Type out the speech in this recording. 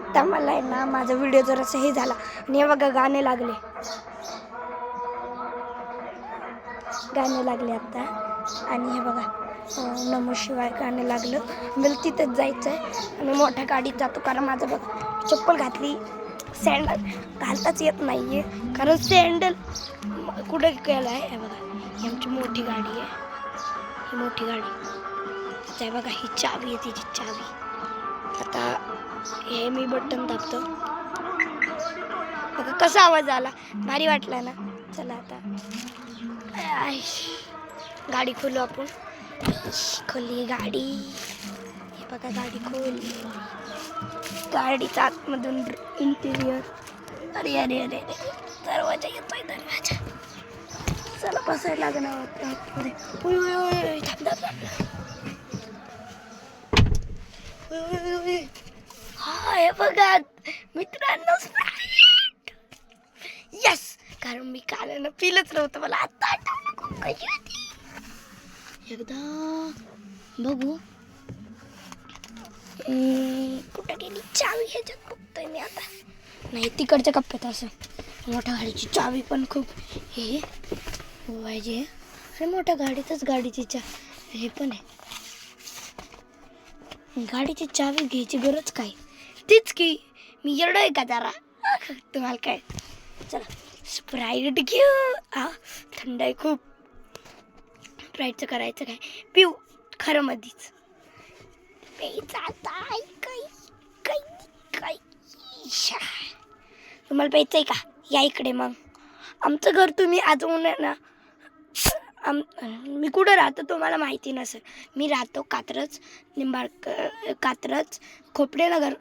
आत्ता मला आहे ना माझा व्हिडिओ जरासा हे झाला आणि हे बघा गाणे लागले आता आणि हे बघा नमः शिवाय गाणं लागलं. मला तिथंच जायचं आहे. आम्ही मोठ्या गाडीत जातो कारण माझं बघ चप्पल घातली सँडल घालताच येत नाही आहे कारण सँडल कुठे गेला आहे. हे बघा ही आमची मोठी गाडी आहे. ही मोठी गाडी आहे बघा. ही चावी आहे तिची चावी. आता हे मी बटन दाबतो बघा कसा आवाज आला. भारी वाटला ना. चला आता गाडी खोलू आपण. खोली गाडी. हे बघा गाडी खोलली. गाडीच्या आतमधून इंटिरियर. अरे अरे अरे अरे दरवाजा येतोय दरवाजा. चला बसायला लागणार आतमध्ये. थांब थांब थांब. हा हे बघा मित्रांनो स्प्राईट. यस कारण मी काल पिलंच नव्हतं. मला आता आठवलं खूप कशी होती. एकदा बघू कुठं गेली चावी. ह्याच्यात बघतोय मी आता. नाही तिकडच्या कप्प्यात असं मोठ्या गाडीची चावी पण खूप हे पाहिजे. अरे मोठ्या गाडीतच गाडीची हे पण आहे. गाडीची चावी घ्यायची गरज काय. तीच की मी येडो आहे का जरा तुम्हाला काय. चला स्प्राईट घेऊ. थंड आहे खूप. स्प्राईटचं करायचं काय पिऊ खरं मधीच प्यायचं आता. तुम्हाला प्यायचं आहे का. या इकडे मग. आमचं घर तुम्ही आजवून ना. मी कुठं राहतो तुम्हाला माहिती नसेल. मी राहतो कात्रज निंबाळकर कात्रज खोपडेनगर